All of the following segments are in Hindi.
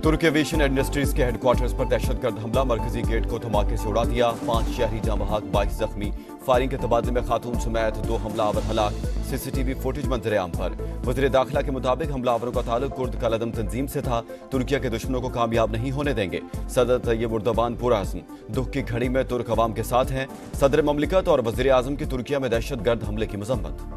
तुर्की एविएशन इंडस्ट्रीज के हेडक्वार्टर्स पर दहशतगर्द हमला, मरकजी गेट को धमाके से उड़ा दिया। 5 शहरी जाँ बहक, 22 जख्मी। फायरिंग के तबादले में खातून समेत 2 हमलावर हलाक। सीसीटीवी फुटेज मंजर-ए-आम पर। वज़ीर दाखिला के मुताबिक हमलावरों का ताल्लुक कुर्द कलदम तंजीम से था। तुर्किया के दुश्मनों को कामयाब नहीं होने देंगे। सदर तैयब उर्दवान पुरअज़्म, दुख की घड़ी में तुर्क अवाम के साथ हैं। सदर ममलिकत और वज़ीर आज़म की तुर्किया में दहशतगर्द हमले की मजम्मत।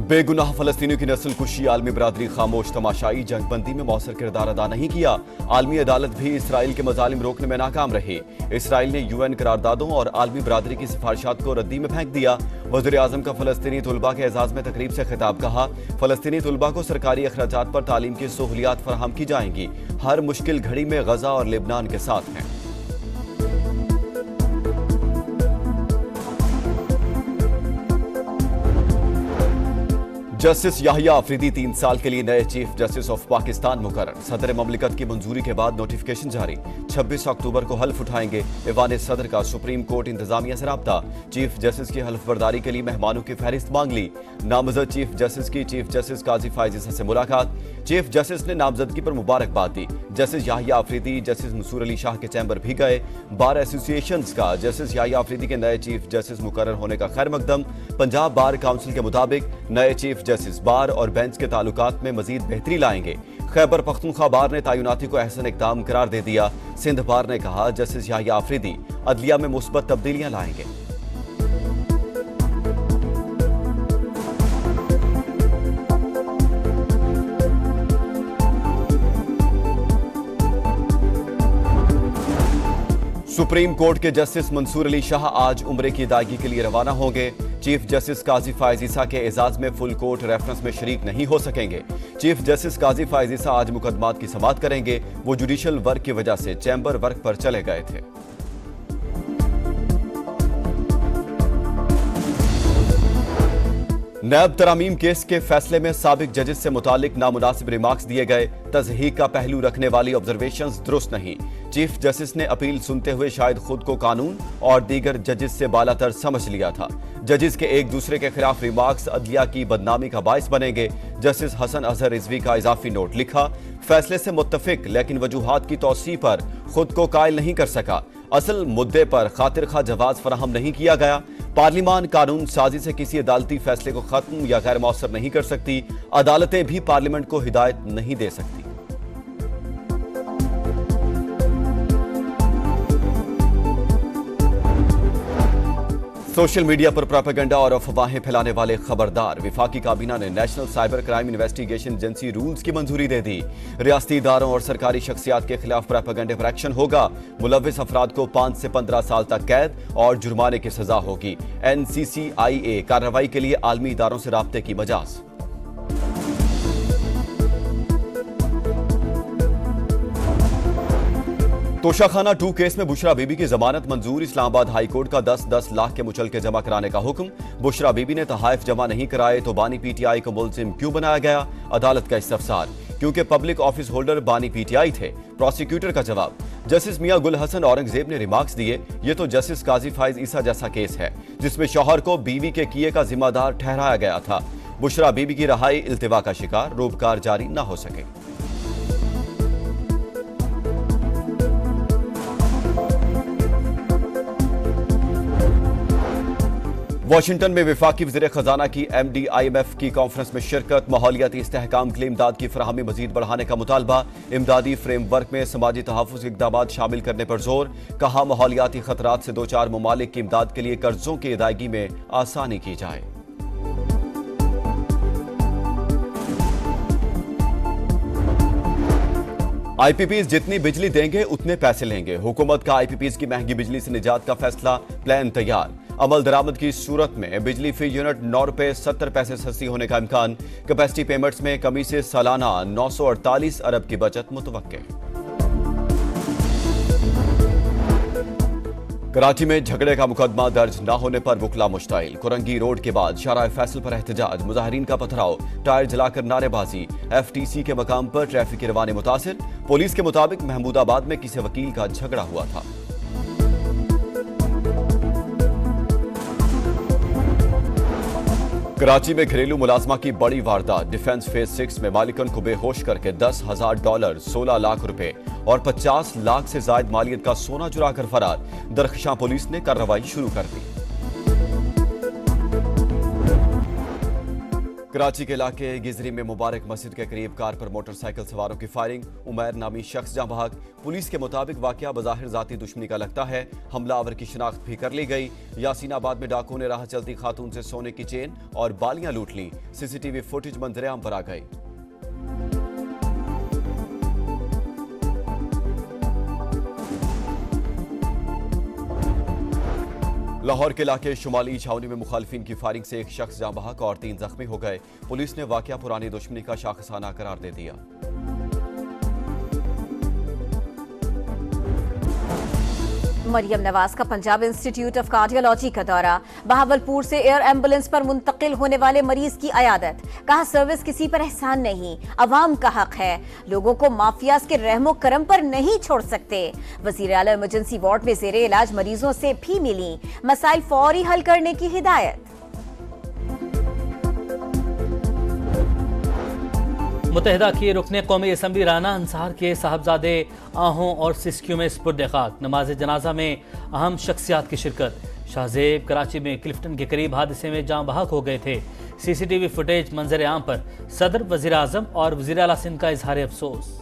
बेगुनाह फलस्तीनियों की नस्ल कुशी, आलमी बरादरी खामोश तमाशाई। जंगबंदी में मौसर किरदार अदा नहीं किया। आलमी अदालत भी इसराइल के मजालिम रोकने में नाकाम रही। इसराइल ने UN करारदादों और आलमी बरादरी की सिफारिशात को रद्दी में फेंक दिया। वज़ीर आज़म का फलस्तीनी तुलबा के एजाज में तकरीब से खिताब, कहा फलस्तीनी तुलबा को सरकारी अखराजात पर तालीम की सहूलियात फराहम की जाएंगी। हर मुश्किल घड़ी में गजा और लेबनान के साथ हैं। जस्टिस याहिया अफरीदी 3 साल के लिए नए चीफ जस्टिस ऑफ पाकिस्तान मुकर्रर। सदर ममलिकत की मंजूरी के बाद नोटिफिकेशन जारी। 26 अक्टूबर को हल्फ उठाएंगे। ईवान सदर का सुप्रीम कोर्ट इंतजामिया से राब्ता। चीफ जस्टिस की हल्फ बर्दारी के लिए मेहमानों की फहरिस्त मांग ली। नामजद चीफ जस्टिस की चीफ जस्टिस काजी फायज ईसा से मुलाकात। चीफ जस्टिस ने नामजदगी पर मुबारकबाद दी। जस्टिस याहिया अफरीदी जस्टिस मंसूर अली शाह के चैम्बर भी गए। बार एसोसिएशन का जस्टिस याहिया अफरीदी के नए चीफ जस्टिस मुकर्रर होने का खैर मकदम। पंजाब बार काउंसिल के मुताबिक नए चीफ जस्टिस बार और बेंच के ताल्लुकात में मजीद बेहतरी लाएंगे। खैबर पख्तूनख्वा बार ने तैनाती को अहसन इक़दाम करार दे दिया। सिंध बार ने कहा जस्टिस याहिया अफरीदी अदलिया में मुस्बत तब्दीलियां लाएंगे। सुप्रीम कोर्ट के जस्टिस मंसूर अली शाह आज उम्रे की अदायगी के लिए रवाना होंगे। चीफ जस्टिस काजी फायज ईसा के एजाज में फुल कोर्ट रेफरेंस में शरीक नहीं हो सकेंगे। चीफ जस्टिस काजी फायज ईसा आज मुकदमात की समाअत करेंगे। वो जुडिशल वर्क की वजह से चैम्बर वर्क पर चले गए थे। नैब तरामीम केस के फैसले में साबिक जजेस से मुतालिक नामुनासिब रिमार्क्स दिए गए। तज़हीक का पहलू रखने वाली ऑब्जर्वेशंस दुरुस्त नहीं। चीफ जस्टिस ने अपील सुनते हुए शायद खुद को कानून और दीगर जजेस से बालातर समझ लिया था। जजेस के एक दूसरे के खिलाफ रिमार्क्स अदलिया की बदनामी का बायस बनेंगे। जस्टिस हसन अजहर रिजवी का इजाफी नोट लिखा, फैसले से मुत्तफिक लेकिन वजूहात की तौसीह पर खुद को कायल नहीं कर सका। असल मुद्दे पर खातिर खा जवाब फराहम नहीं किया गया। पार्लिमान कानून साजी से किसी अदालती फैसले को खत्म या गैर मौसर नहीं कर सकती। अदालतें भी पार्लियामेंट को हिदायत नहीं दे सकती। सोशल मीडिया पर प्रोपेगेंडा और अफवाहें फैलाने वाले खबरदार। विफाकी काबीना ने national cyber crime investigation agency rules की मंजूरी दे दी। रियासती इदारों और सरकारी शख्सियात के खिलाफ प्रोपेगेंडा पर एक्शन होगा। मुलविस अफराद को 5 से 15 साल तक कैद और जुर्माने की सजा होगी। NCCIA कार्रवाई के लिए आलमी इदारों से राब्ते की मजाज। तोशाखाना 2 केस में बुशरा बीबी की जमानत मंजूर। इस्लामाबाद हाई कोर्ट का 10-10 लाख के मुचलके जमा कराने का हुक्म। बुशरा बीबी ने तहाइफ जमा नहीं कराए तो बानी PTI को मुलजिम क्यों बनाया गया? अदालत का इस्तफसार, क्योंकि पब्लिक ऑफिस होल्डर बानी PTI थे। प्रोसिक्यूटर का जवाब, जस्टिस मियां गुल हसन औरंगजेब ने रिमार्क्स दिए, ये तो जस्टिस काजी फायज ईसा जैसा केस है जिसमें शौहर को बीवी के किए का जिम्मेदार ठहराया गया था। बुशरा बीबी की रहाई इल्तिवा का शिकार, रोबकार जारी न हो सके। वाशिंगटन में विफाकी वज़ीर खजाना की MD IMF की कॉन्फ्रेंस में शिरकत। माहौलियाती इस्तेहकाम के लिए इमदाद की फराहमी मजीद बढ़ाने का मुतालबा। इमदादी फ्रेमवर्क में समाजी तहफ़्फ़ुज़ इक़दामात शामिल करने पर जोर। कहा माहौलियाती खतरात से 2-4 ममालिक की इमदाद के लिए कर्जों की अदायगी में आसानी की जाए। IPPs जितनी बिजली देंगे उतने पैसे लेंगे। हुकूमत का IPPs की महंगी बिजली से निजात का फैसला, प्लान तैयार। अमल दरामद की सूरत में बिजली फी यूनिट 9 रुपए 70 पैसे सस्ती होने का इम्कान। कैपेसिटी पेमेंट्स में कमी से सालाना 948 अरब की बचत मुतवक्के। कराची में झगड़े का मुकदमा दर्ज न होने पर वुकला मुश्ताइल। कुरंगी रोड के बाद शारा फैसल पर एहतजाज, मुजाहिरीन का पथराव, टायर जलाकर नारेबाजी। FTC के मकाम पर ट्रैफिक की रवानी मुतासिर। पुलिस के मुताबिक महमूदाबाद में किसी वकील का झगड़ा हुआ था। कराची में घरेलू मुलाजमा की बड़ी वारदात। डिफेंस फेज 6 में मालिकन को बेहोश करके $10,000, 16 लाख रुपए और 50 लाख से जायद मालियत का सोना चुरा कर फरार। दरख्शां पुलिस ने कार्रवाई शुरू कर दी। कराची के इलाके गिजरी में मुबारक मस्जिद के करीब कार पर मोटरसाइकिल सवारों की फायरिंग। उमैर नामी शख्स जाँ बहक। पुलिस के मुताबिक वाकया बज़ाहिर जाती दुश्मनी का लगता है। हमलावर की शिनाख्त भी कर ली गई। यासीनाबाद में डाकुओं ने राह चलती खातून से सोने की चेन और बालियां लूट ली। सीसीटीवी फुटेज मंजरेआम पर आ गई। लाहौर के इलाके शुमाली छावनी में मुखालिफिन की फायरिंग से एक शख्स जाँ बहक और 3 जख्मी हो गए। पुलिस ने वाकया पुरानी दुश्मनी का शाखसाना करार दे दिया। मरियम नवाज का पंजाब इंस्टीट्यूट ऑफ कार्डियोलॉजी का दौरा। बहावलपुर से एयर एम्बुलेंस पर मुंतकिल होने वाले मरीज की अयादत। कहा सर्विस किसी पर एहसान नहीं, अवाम का हक है। लोगों को माफियाज के रहमो करम पर नहीं छोड़ सकते। वजीर आला इमरजेंसी वार्ड में जेरे इलाज मरीजों से भी मिली। मसाइल फौरी हल करने की हिदायत। मुत्तहिदा की रुकने कौमी असम्बली राना अंसार के साहबजादे आहों और सिस्कियों में सुपुर्द खाक। नमाज जनाजा में अहम शख्सियात की शिरकत। शाहजेब कराची में क्लिफ्टन के करीब हादसे में जाँ बहक हो गए थे। सीसीटीवी फुटेज मंजर आम पर सदर, वजीर आजम और वजीर आला सिंध का इजहार अफसोस।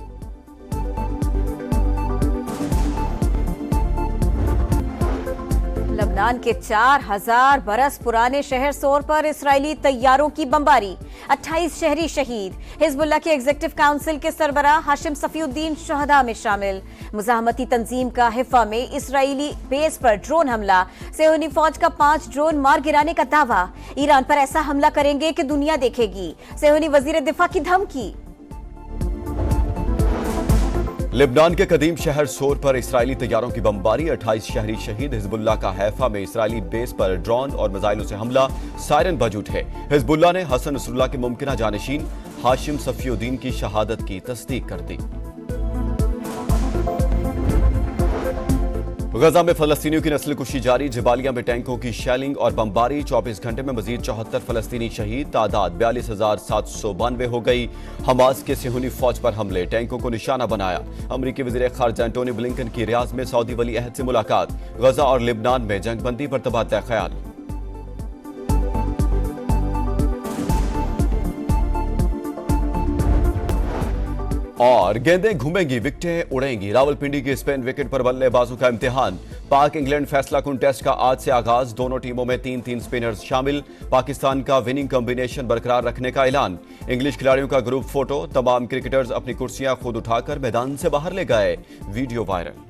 लबनान के 4000 बरस पुराने शहर सोर पर इसराइली तैयारों की बमबारी। 28 शहरी शहीद। हिजबुल्लाह के एग्जीक्यूटिव काउंसिल के सरबराह हाशिम सफीउद्दीन शहदा में शामिल। मुजाहमती तंजीम का हिफा में इसराइली बेस पर ड्रोन हमला। सेहूनी फौज का 5 ड्रोन मार गिराने का दावा। ईरान पर ऐसा हमला करेंगे कि दुनिया देखेगी। सेहूनी वजीर दिफा की धमकी। लेबनान के कदीम शहर सोर पर इसराइली तैयारों की बमबारी। 28 शहरी शहीद। हिजबुल्लाह का हैफा में इसराइली बेस पर ड्रोन और मिसाइलों से हमला। सायरन बज उठे। हिजबुल्लाह ने हसन नसरुल्लाह के मुमकिना जानशीन हाशिम सफीउद्दीन की शहादत की तस्दीक कर दी। गजा में फलस्तीनियों की नस्ल कुशी जारी। जबालिया में टैंकों की शेलिंग और बमबारी। 24 घंटे में मजीद 74 फलस्तीनी शहीद। तादाद 42,792 हो गई। हमास के सेहूनी फौज पर हमले। टैंकों को निशाना बनाया। अमरीकी वजीर खारजा एंटोनी ब्लिंकन की रियाज में सऊदी वली अहद से मुलाकात। गजा और लिबनान में जंगबंदी पर तबादला ख्याल। और गेंदें घूमेंगी, विकेटें उड़ेंगी। रावलपिंडी की स्पिन विकेट पर बल्लेबाजों का इम्तिहान। पाक इंग्लैंड फैसला कुन टेस्ट का आज से आगाज। दोनों टीमों में 3-3 स्पिनर्स शामिल। पाकिस्तान का विनिंग कॉम्बिनेशन बरकरार रखने का ऐलान। इंग्लिश खिलाड़ियों का ग्रुप फोटो। तमाम क्रिकेटर्स अपनी कुर्सियां खुद उठाकर मैदान से बाहर ले गए। Video viral.